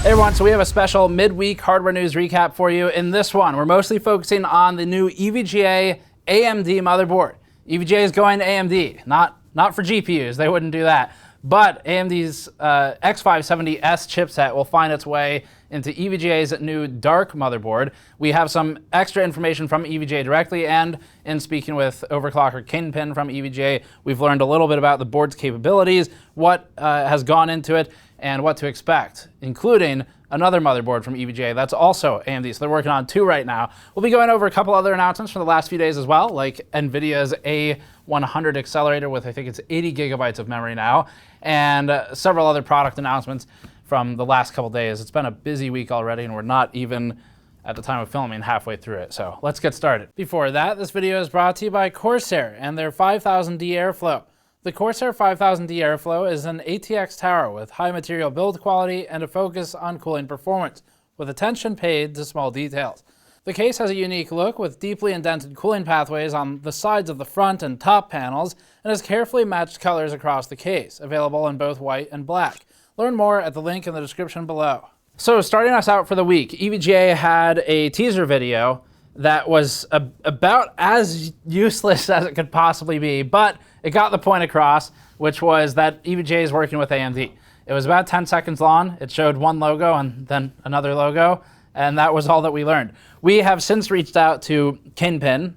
Hey everyone, so we have a special midweek hardware news recap for you. In this one, we're mostly focusing on the new EVGA AMD motherboard. EVGA is going to AMD, not for GPUs, they wouldn't do that. But AMD's X570S chipset will find its way into EVGA's new dark motherboard. We have some extra information from EVGA directly, and in speaking with Overclocker KINGPIN from EVGA, we've learned a little bit about the board's capabilities, what has gone into it, and what to expect, including another motherboard from EVGA that's also AMD. So they're working on two right now. We'll be going over a couple other announcements from the last few days as well, like NVIDIA's A100 accelerator with, I think it's 80 gigabytes of memory now, and several other product announcements from the last couple days. It's been a busy week already, and we're not even, at the time of filming, halfway through it. So let's get started. Before that, this video is brought to you by Corsair and their 5000D airflow. The Corsair 5000D airflow is an ATX tower with high material build quality and a focus on cooling performance, with attention paid to small details. The case has a unique look with deeply indented cooling pathways on the sides of the front and top panels, and has carefully matched colors across the case, available in both white and black. Learn more at the link in the description below. So starting us out for the week, EVGA had a teaser video that was about as useless as it could possibly be, but it got the point across, which was that EVGA is working with AMD. It was about 10 seconds long. It showed one logo and then another logo, and that was all that we learned. We have since reached out to KINGPIN,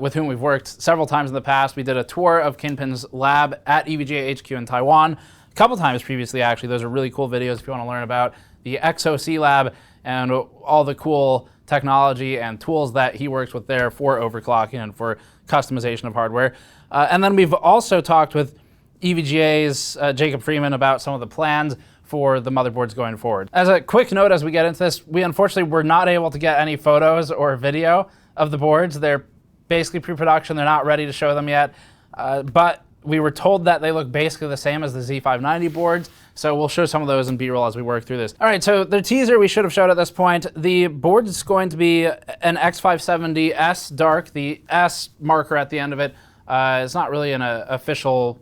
with whom we've worked several times in the past. We did a tour of KINGPIN's lab at EVGA HQ in Taiwan a couple times previously, actually. Those are really cool videos if you want to learn about the XOC lab and all the cool technology and tools that he works with there for overclocking and for customization of hardware. And then we've also talked with EVGA's Jacob Freeman about some of the plans for the motherboards going forward. As a quick note as we get into this, we unfortunately were not able to get any photos or video of the boards. They're basically pre-production, they're not ready to show them yet, but we were told that they look basically the same as the Z590 boards, so we'll show some of those in B-roll as we work through this. All right, so the teaser we should have showed at this point. The board is going to be an X570S dark, the S marker at the end of it. It's not really an official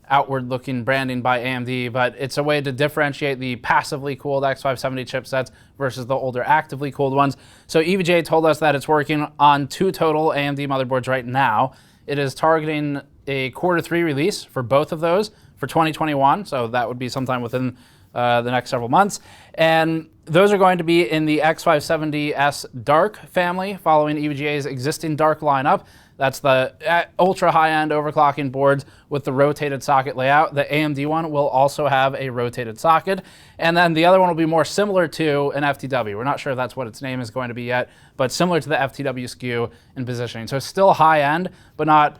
outward-looking branding by AMD, but it's a way to differentiate the passively cooled X570 chipsets versus the older actively cooled ones. So EVGA told us that it's working on two total AMD motherboards right now. It is targeting a Q3 release for both of those for 2021, so that would be sometime within the next several months. And those are going to be in the X570S Dark family, following EVGA's existing Dark lineup. That's the ultra high-end overclocking boards with the rotated socket layout. The AMD one will also have a rotated socket. And then the other one will be more similar to an FTW. We're not sure if that's what its name is going to be yet, but similar to the FTW SKU in positioning. So still high-end, but not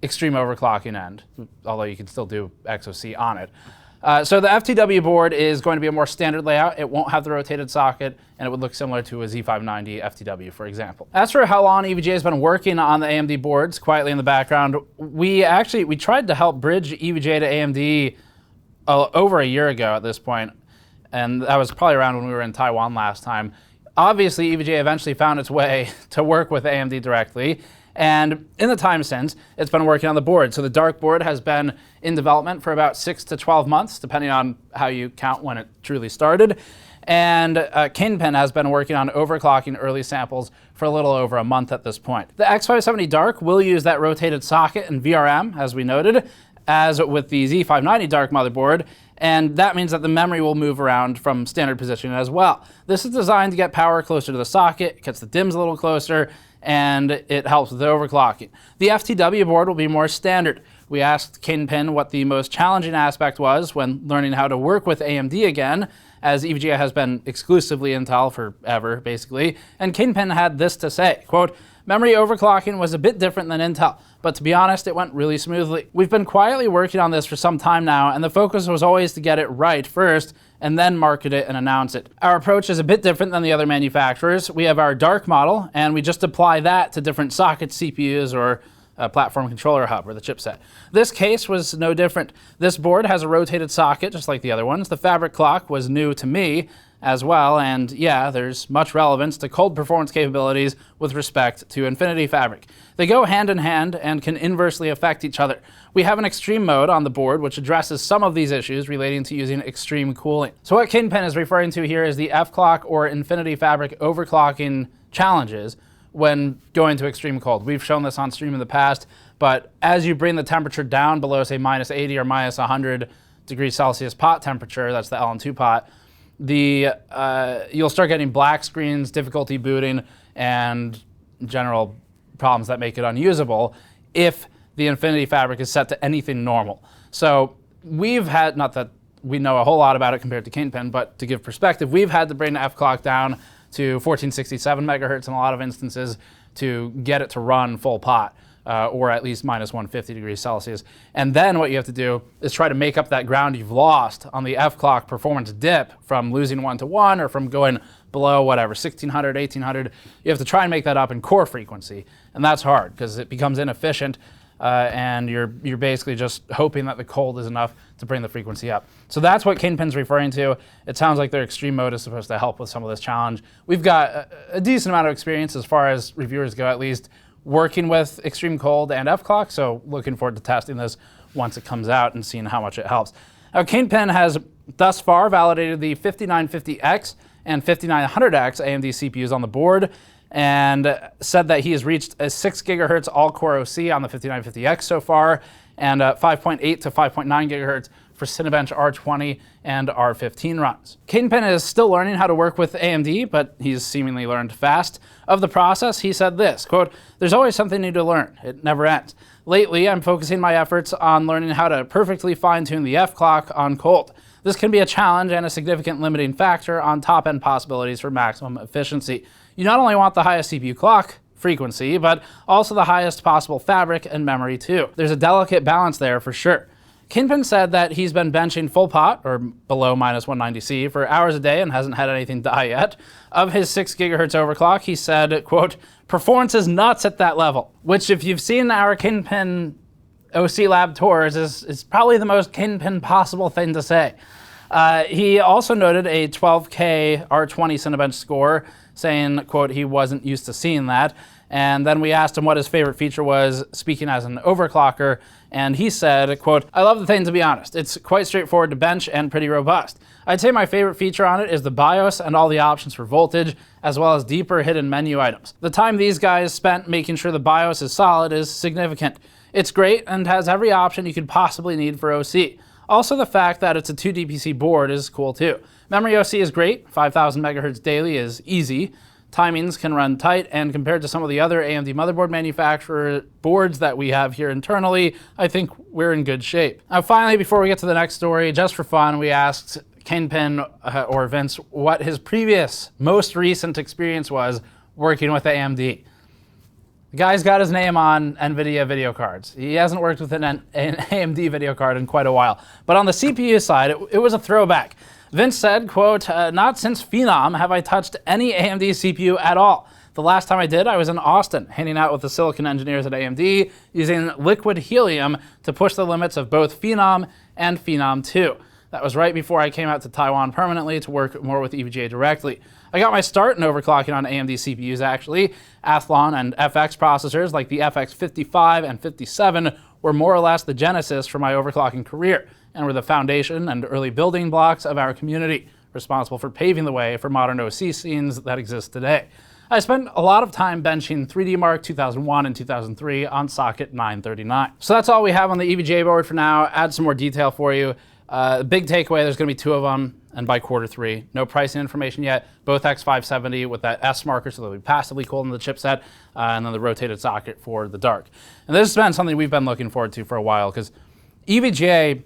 extreme overclocking end, although you can still do XOC on it. So the FTW board is going to be a more standard layout. It won't have the rotated socket, and it would look similar to a Z590 FTW, for example. As for how long EVGA has been working on the AMD boards quietly in the background, we tried to help bridge EVGA to AMD over a year ago at this point, and that was probably around when we were in Taiwan last time. Obviously, EVGA eventually found its way to work with AMD directly, and in the time since, it's been working on the board. So the dark board has been in development for about 6 to 12 months, depending on how you count when it truly started. And KINGPIN has been working on overclocking early samples for a little over a month at this point. The X570 Dark will use that rotated socket and VRM, as we noted, as with the Z590 Dark motherboard, and that means that the memory will move around from standard position as well. This is designed to get power closer to the socket, it gets the DIMMs a little closer, and it helps with the overclocking. The FTW board will be more standard. We asked KINGPIN what the most challenging aspect was when learning how to work with AMD again, as EVGA has been exclusively Intel forever, basically, and KINGPIN had this to say, quote, "Memory overclocking was a bit different than Intel, but to be honest, it went really smoothly. We've been quietly working on this for some time now, and the focus was always to get it right first, and then market it and announce it. Our approach is a bit different than the other manufacturers. We have our dark model, and we just apply that to different socket CPUs or platform controller hub, or the chipset. This case was no different. This board has a rotated socket, just like the other ones. The fabric clock was new to me as well, and yeah, there's much relevance to cold performance capabilities with respect to Infinity Fabric. They go hand in hand and can inversely affect each other. We have an extreme mode on the board which addresses some of these issues relating to using extreme cooling. So what KINGPIN is referring to here is the F-clock or Infinity Fabric overclocking challenges when going to extreme cold. We've shown this on stream in the past, but as you bring the temperature down below, say, minus 80 or minus 100 degrees Celsius pot temperature, that's the LN2 pot, you'll start getting black screens, difficulty booting, and general problems that make it unusable if the Infinity Fabric is set to anything normal. So we've had, not that we know a whole lot about it compared to KINGPIN, but to give perspective, we've had to bring the F-clock down to 1467 megahertz in a lot of instances to get it to run full pot, or at least minus 150 degrees Celsius. And then what you have to do is try to make up that ground you've lost on the F-clock performance dip from losing 1 to 1 or from going below whatever, 1600, 1800. You have to try and make that up in core frequency. And that's hard because it becomes inefficient, and you're basically just hoping that the cold is enough to bring the frequency up. So that's what KINGPIN's referring to. It sounds like their extreme mode is supposed to help with some of this challenge. We've got a decent amount of experience as far as reviewers go, at least, working with extreme cold and F-clock, so looking forward to testing this once it comes out and seeing how much it helps. Now, KINGPIN has thus far validated the 5950X and 5900X AMD CPUs on the board, and said that he has reached a 6 gigahertz all-core OC on the 5950X so far, and 5.8 to 5.9 gigahertz for Cinebench R20 and R15 runs. KINGPIN is still learning how to work with AMD, but he's seemingly learned fast. Of the process, he said this, quote, "There's always something new to learn. It never ends. Lately, I'm focusing my efforts on learning how to perfectly fine-tune the F-clock on cold. This can be a challenge and a significant limiting factor on top-end possibilities for maximum efficiency. You not only want the highest CPU clock frequency, but also the highest possible fabric and memory too. There's a delicate balance there for sure." KINGPIN said that he's been benching full pot, or below minus 190C, for hours a day and hasn't had anything die yet. Of his 6 gigahertz overclock, he said, quote, "Performance is nuts at that level," which, if you've seen our KINGPIN OC Lab tours, is probably the most KINGPIN possible thing to say. He also noted a 12K R20 Cinebench score, saying, quote, he wasn't used to seeing that. And then we asked him what his favorite feature was, speaking as an overclocker, and he said, quote, "I love the thing, to be honest. It's quite straightforward to bench and pretty robust. I'd say my favorite feature on it is the BIOS and all the options for voltage, as well as deeper hidden menu items. The time these guys spent making sure the BIOS is solid is significant. It's great and has every option you could possibly need for OC. Also, the fact that it's a 2 DPC board is cool too. Memory OC is great. 5000 megahertz daily is easy. Timings can run tight, and compared to some of the other AMD motherboard manufacturer boards that we have here internally, I think we're in good shape." Now finally, before we get to the next story, just for fun, we asked KINGPIN or Vince what his previous, most recent experience was working with AMD. The guy's got his name on NVIDIA video cards. He hasn't worked with an AMD video card in quite a while. But on the CPU side, it was a throwback. Vince said, quote, "Not since Phenom have I touched any AMD CPU at all. The last time I did, I was in Austin, hanging out with the silicon engineers at AMD, using liquid helium to push the limits of both Phenom and Phenom 2. That was right before I came out to Taiwan permanently to work more with EVGA directly. I got my start in overclocking on AMD CPUs, actually. Athlon and FX processors like the FX 55 and 57 were more or less the genesis for my overclocking career, and were the foundation and early building blocks of our community, responsible for paving the way for modern OC scenes that exist today. I spent a lot of time benching 3D Mark 2001 and 2003 on socket 939. So that's all we have on the EVGA board for now. Add some more detail for you. Big takeaway, there's going to be 2 of them, and by Q3. No pricing information yet. Both X570 with that S marker, so they'll be passively cooled in the chipset, and then the rotated socket for the dark. And this has been something we've been looking forward to for a while, because EVGA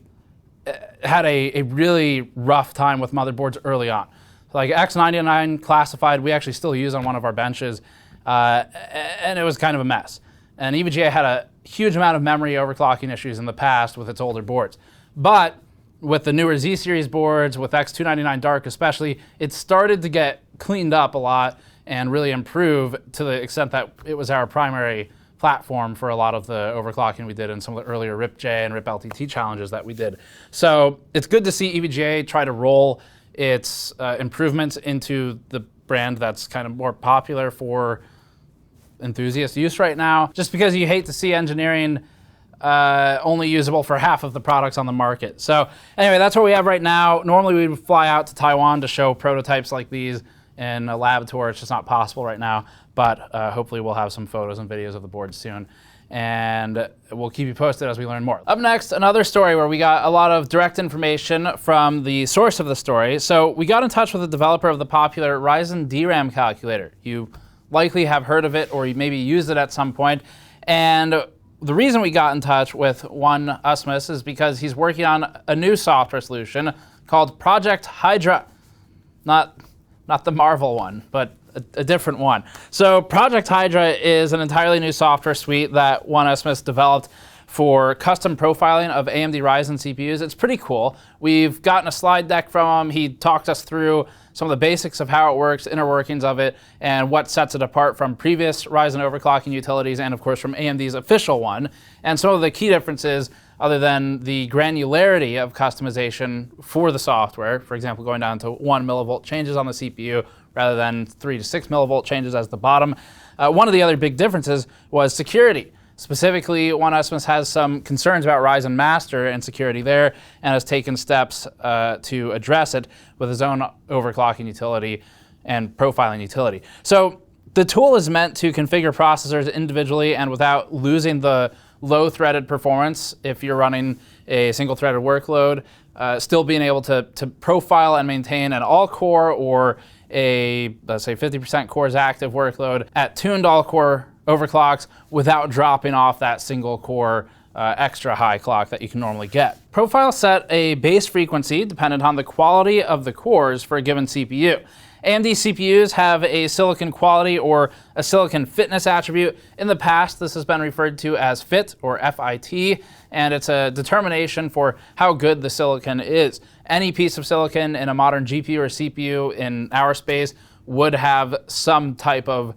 had a really rough time with motherboards early on. Like X99 classified, we actually still use on one of our benches, and it was kind of a mess. And EVGA had a huge amount of memory overclocking issues in the past with its older boards. But with the newer Z-series boards, with X299 Dark especially, it started to get cleaned up a lot and really improve to the extent that it was our primary platform for a lot of the overclocking we did in some of the earlier RipJ and RipLTT challenges that we did. So it's good to see EVGA try to roll its improvements into the brand that's kind of more popular for enthusiast use right now, just because you hate to see engineering only usable for half of the products on the market. So anyway, that's what we have right now. Normally we would fly out to Taiwan to show prototypes like these in a lab tour. It's just not possible right now, but hopefully we'll have some photos and videos of the board soon, and we'll keep you posted as we learn more. Up next, another story where we got a lot of direct information from the source of the story. So we got in touch with the developer of the popular Ryzen DRAM calculator. You likely have heard of it, or you maybe used it at some point, and the reason we got in touch with one Usmus is because he's working on a new software solution called Project Hydra. Not the Marvel one, but a different one. So Project Hydra is an entirely new software suite that one Usmus developed for custom profiling of AMD Ryzen CPUs. It's pretty cool. We've gotten a slide deck from him. He talked us through some of the basics of how it works, inner workings of it, and what sets it apart from previous Ryzen overclocking utilities, and of course from AMD's official one. And some of the key differences, other than the granularity of customization for the software, for example, going down to 1 millivolt changes on the CPU rather than 3 to 6 millivolt changes as the bottom. One of the other big differences was security. Specifically, one Usmus has some concerns about Ryzen Master and security there, and has taken steps to address it with his own overclocking utility and profiling utility. So the tool is meant to configure processors individually and without losing the low-threaded performance if you're running a single-threaded workload, still being able to profile and maintain an all-core or a, let's say, 50% cores active workload at tuned all-core overclocks without dropping off that single-core extra high clock that you can normally get. Profile set a base frequency dependent on the quality of the cores for a given CPU. AMD CPUs have a silicon quality or a silicon fitness attribute. In the past, this has been referred to as FIT or FIT, and it's a determination for how good the silicon is. Any piece of silicon in a modern GPU or CPU in our space would have some type of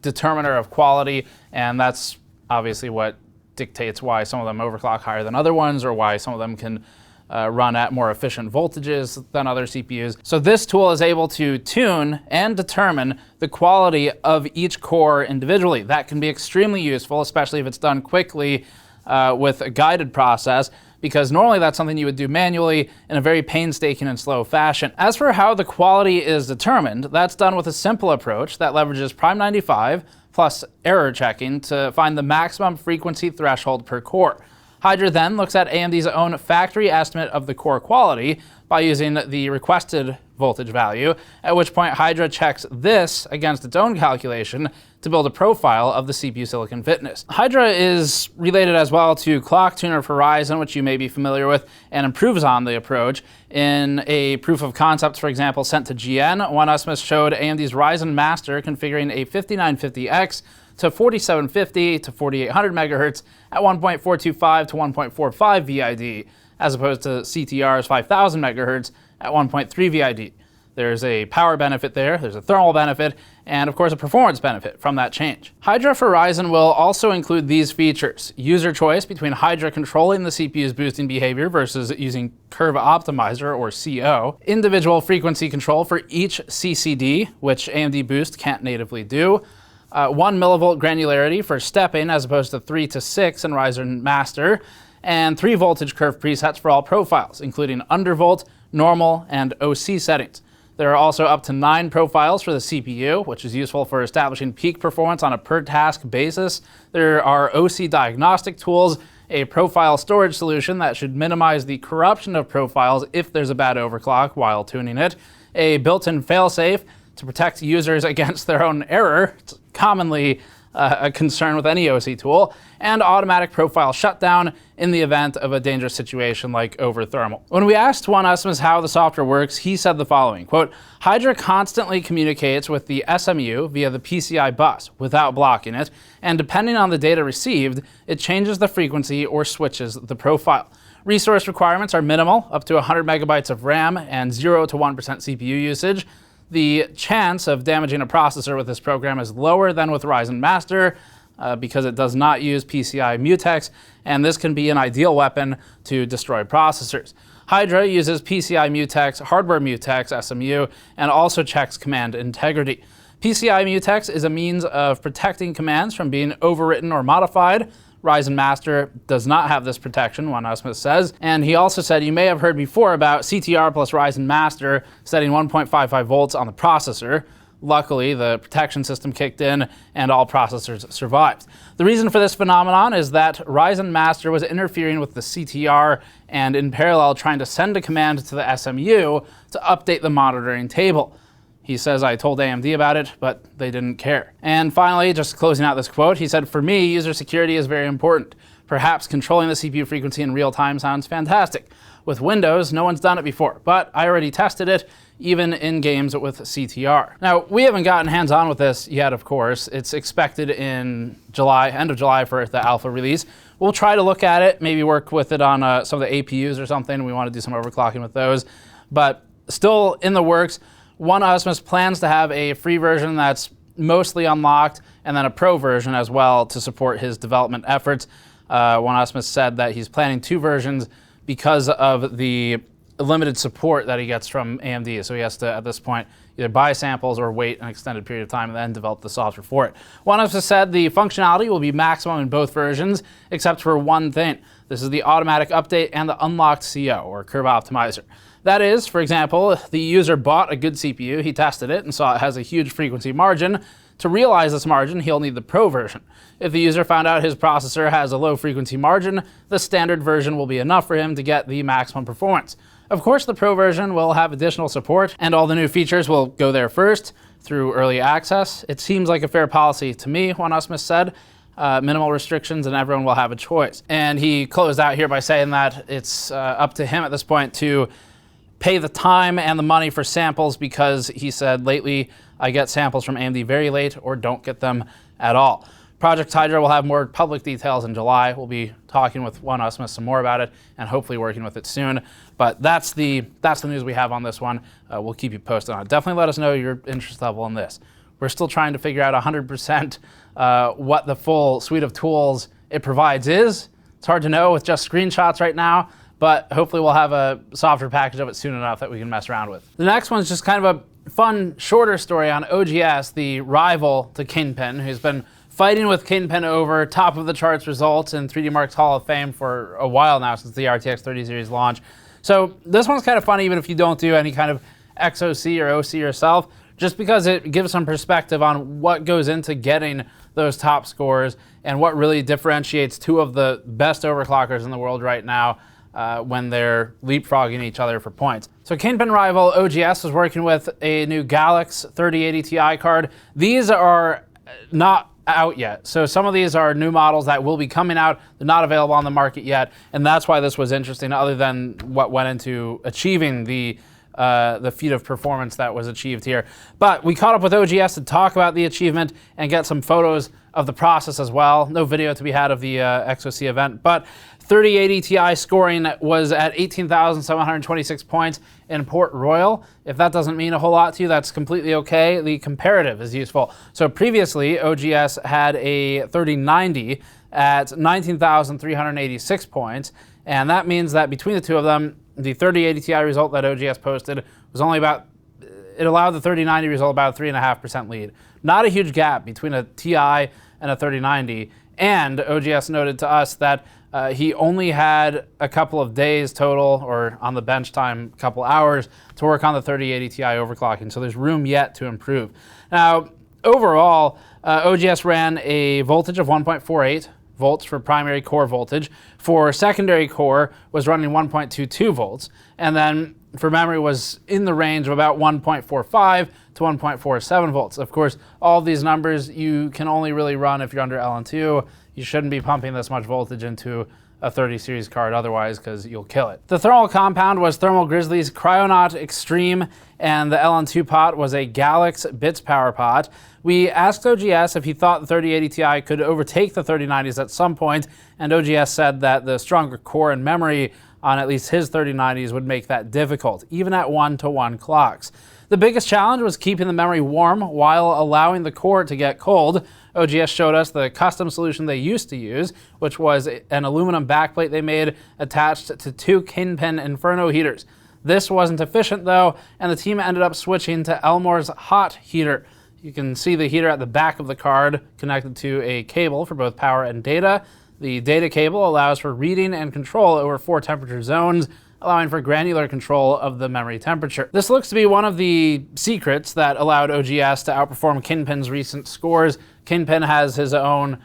determiner of quality, and that's obviously what dictates why some of them overclock higher than other ones, or why some of them can run at more efficient voltages than other CPUs. So this tool is able to tune and determine the quality of each core individually. That can be extremely useful, especially if it's done quickly with a guided process, because normally that's something you would do manually in a very painstaking and slow fashion. As for how the quality is determined, that's done with a simple approach that leverages Prime 95 plus error checking to find the maximum frequency threshold per core. Hydra then looks at AMD's own factory estimate of the core quality by using the requested voltage value, at which point Hydra checks this against its own calculation to build a profile of the CPU silicon fitness. Hydra is related as well to Clock Tuner for Ryzen, which you may be familiar with, and improves on the approach. In a proof of concept, for example, sent to GN, one Usmus showed AMD's Ryzen Master configuring a 5950X to 4750 to 4800 megahertz at 1.425 to 1.45 VID, as opposed to CTR's 5000 megahertz at 1.3 VID. There's a power benefit there, there's a thermal benefit, and of course a performance benefit from that change. Hydra for Ryzen will also include these features: user choice between Hydra controlling the CPU's boosting behavior versus using Curve Optimizer or CO, individual frequency control for each CCD, which AMD Boost can't natively do, 1 millivolt granularity for stepping as opposed to 3 to 6 in Ryzen Master, and 3 voltage curve presets for all profiles, including undervolt, normal, and OC settings. There are also up to 9 profiles for the CPU, which is useful for establishing peak performance on a per-task basis. There are OC diagnostic tools, a profile storage solution that should minimize the corruption of profiles if there's a bad overclock while tuning it, a built-in failsafe to protect users against their own error. It's commonly a concern with any OC tool, and automatic profile shutdown in the event of a dangerous situation like overthermal. When we asked one Usmus how the software works, he said the following, quote, Hydra constantly communicates with the SMU via the PCI bus without blocking it, and depending on the data received, it changes the frequency or switches the profile. Resource requirements are minimal, up to 100 megabytes of RAM and 0 to 1% CPU usage. The chance of damaging a processor with this program is lower than with Ryzen Master, because it does not use PCIe mutex, and this can be an ideal weapon to destroy processors. Hydra uses PCIe mutex, hardware mutex, SMU, and also checks command integrity. PCIe mutex is a means of protecting commands from being overwritten or modified. Ryzen Master does not have this protection, One Usmith says. And he also said, you may have heard before about CTR plus Ryzen Master setting 1.55 volts on the processor. Luckily, the protection system kicked in and all processors survived. The reason for this phenomenon is that Ryzen Master was interfering with the CTR and in parallel trying to send a command to the SMU to update the monitoring table. He says, I told AMD about it, but they didn't care. And finally, just closing out this quote, he said, for me, user security is very important. Perhaps controlling the CPU frequency in real time sounds fantastic. With Windows, no one's done it before, but I already tested it, even in games with CTR. Now, we haven't gotten hands-on with this yet, of course. It's expected in July, end of July for the alpha release. We'll try to look at it, maybe work with it on some of the APUs or something. We want to do some overclocking with those, but still in the works. One Usmith plans to have a free version that's mostly unlocked and then a pro version as well to support his development efforts. One Usmith said that he's planning 2 versions because of the limited support that he gets from AMD. So he has to, at this point, either buy samples or wait an extended period of time and then develop the software for it. One Usmith said the functionality will be maximum in both versions, except for one thing. This is the automatic update and the unlocked CO, or curve optimizer. That is, for example, if the user bought a good CPU, he tested it and saw it has a huge frequency margin. To realize this margin, he'll need the Pro version. If the user found out his processor has a low frequency margin, the standard version will be enough for him to get the maximum performance. Of course, the Pro version will have additional support, and all the new features will go there first through early access. It seems like a fair policy to me, One Usmith said. Minimal restrictions and everyone will have a choice. And he closed out here by saying that it's up to him at this point to pay the time and the money for samples, because he said, lately I get samples from AMD very late or don't get them at all. Project Hydra will have more public details in July. We'll be talking with One Usmith some more about it and hopefully working with it soon. But that's the news we have on this one. We'll keep you posted on it. Definitely let us know your interest level in this. We're still trying to figure out 100% what the full suite of tools it provides is. It's hard to know with just screenshots right now, but hopefully we'll have a software package of it soon enough that we can mess around with. The next one's just kind of a fun, shorter story on OGS, the rival to KINGPIN, who's been fighting with KINGPIN over top of the charts results in 3D Mark's Hall of Fame for a while now, since the RTX 30 series launch. So this one's kind of funny, even if you don't do any kind of XOC or OC yourself, just because it gives some perspective on what goes into getting those top scores and what really differentiates 2 of the best overclockers in the world right now when they're leapfrogging each other for points. So KINGPIN rival OGS is working with a new Gallick's 3080 Ti card. These are not out yet. So some of these are new models that will be coming out. They're not available on the market yet. And that's why this was interesting, other than what went into achieving the feat of performance that was achieved here. But we caught up with OGS to talk about the achievement and get some photos of the process as well. No video to be had of the XOC event, but 3080 Ti scoring was at 18,726 points in Port Royal. If that doesn't mean a whole lot to you, that's completely okay. The comparative is useful. So previously, OGS had a 3090 at 19,386 points, and that means that between the 2 of them, the 3080 Ti result that OGS posted was only about, it allowed the 3090 result about a 3.5% lead. Not a huge gap between a Ti and a 3090, and OGS noted to us that he only had a couple of days total, or on the bench time, a couple hours, to work on the 3080 Ti overclocking, so there's room yet to improve. Now, overall, OGS ran a voltage of 1.48 volts for primary core voltage. For secondary core, was running 1.22 volts, and then for memory was in the range of about 1.45 to 1.47 volts. Of course, all of these numbers you can only really run if you're under LN2. You shouldn't be pumping this much voltage into a 30 series card otherwise, because you'll kill it. The thermal compound was Thermal Grizzly's Cryonaut Extreme, and the LN2 pot was a Gallick's Bits Power pot. We asked OGS if he thought the 3080 Ti could overtake the 3090s at some point, and OGS said that the stronger core and memory on at least his 3090s would make that difficult, even at 1-to-1 clocks. The biggest challenge was keeping the memory warm while allowing the core to get cold. OGS showed us the custom solution they used to use, which was an aluminum backplate they made attached to 2 KINGPIN Inferno heaters. This wasn't efficient though, and the team ended up switching to Elmore's hot heater. You can see the heater at the back of the card connected to a cable for both power and data. The data cable allows for reading and control over 4 temperature zones, allowing for granular control of the memory temperature. This looks to be one of the secrets that allowed OGS to outperform KINGPIN's recent scores. KINGPIN has his own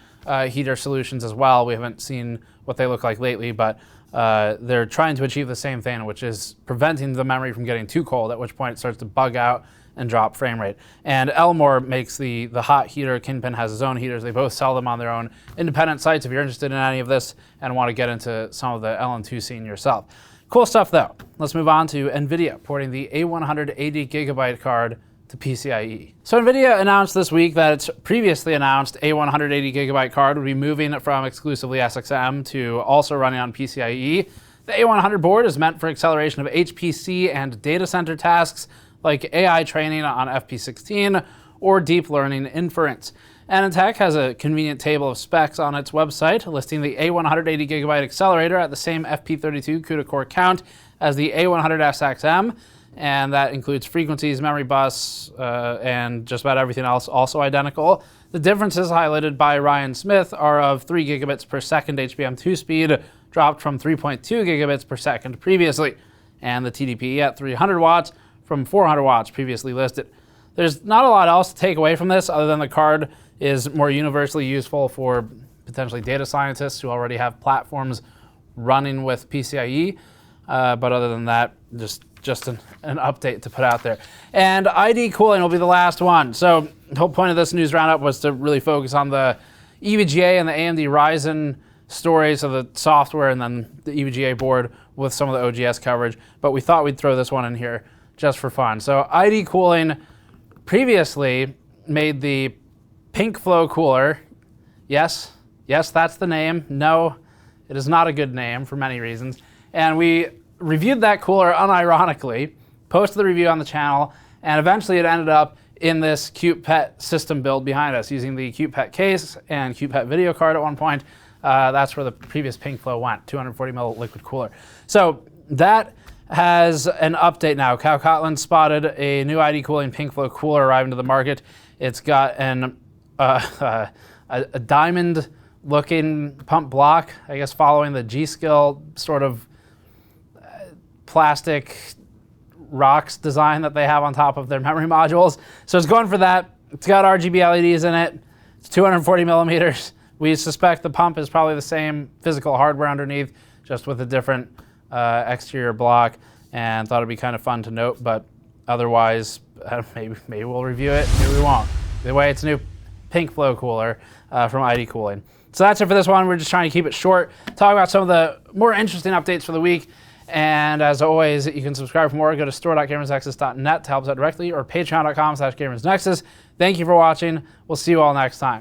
heater solutions as well. We haven't seen what they look like lately, but they're trying to achieve the same thing, which is preventing the memory from getting too cold, at which point it starts to bug out and drop frame rate. And Elmore makes the hot heater. KINGPIN has his own heaters. They both sell them on their own independent sites if you're interested in any of this and want to get into some of the LN2 scene yourself. Cool stuff though. Let's move on to NVIDIA porting the A100 80GB card to PCIe. So NVIDIA announced this week that its previously announced A100 80GB card would be moving from exclusively SXM to also running on PCIe. The A100 board is meant for acceleration of HPC and data center tasks like AI training on FP16 or deep learning inference. Anantech has a convenient table of specs on its website listing the A100 80GB accelerator at the same FP32 CUDA core count as the A100 SXM, and that includes frequencies, memory bus, and just about everything else also identical. The differences highlighted by Ryan Smith are of 3 gigabits per second HBM2 speed, dropped from 3.2 gigabits per second previously, and the TDP at 300 watts from 400 watts previously listed. There's not a lot else to take away from this other than the card is more universally useful for potentially data scientists who already have platforms running with PCIe. But other than that, just an update to put out there. And ID cooling will be the last one. So the whole point of this news roundup was to really focus on the EVGA and the AMD Ryzen stories of the software and then the EVGA board with some of the OGS coverage. But we thought we'd throw this one in here just for fun. So ID cooling previously made the PinkFlow cooler. Yes, that's the name. No, it is not a good name for many reasons. And we reviewed that cooler unironically, posted the review on the channel, and eventually it ended up in this CutePet system build behind us using the CutePet case and CutePet video card at one point. That's where the previous PinkFlow went, 240 ml liquid cooler. So that has an update now. Cal Kotlin spotted a new ID cooling PinkFlow cooler arriving to the market. It's got a diamond-looking pump block, I guess following the G-Skill sort of plastic rocks design that they have on top of their memory modules. So it's going for that. It's got RGB LEDs in it. It's 240 millimeters. We suspect the pump is probably the same physical hardware underneath, just with a different exterior block, and thought it'd be kind of fun to note, but otherwise, maybe we'll review it, maybe we won't. Either way, it's a new PinkFlow cooler from ID Cooling. So that's it for this one. We're just trying to keep it short, talk about some of the more interesting updates for the week. And as always, you can subscribe for more. Go to store.gamersnexus.net to help us out directly, or patreon.com/gamersnexus. Thank you for watching. We'll see you all next time.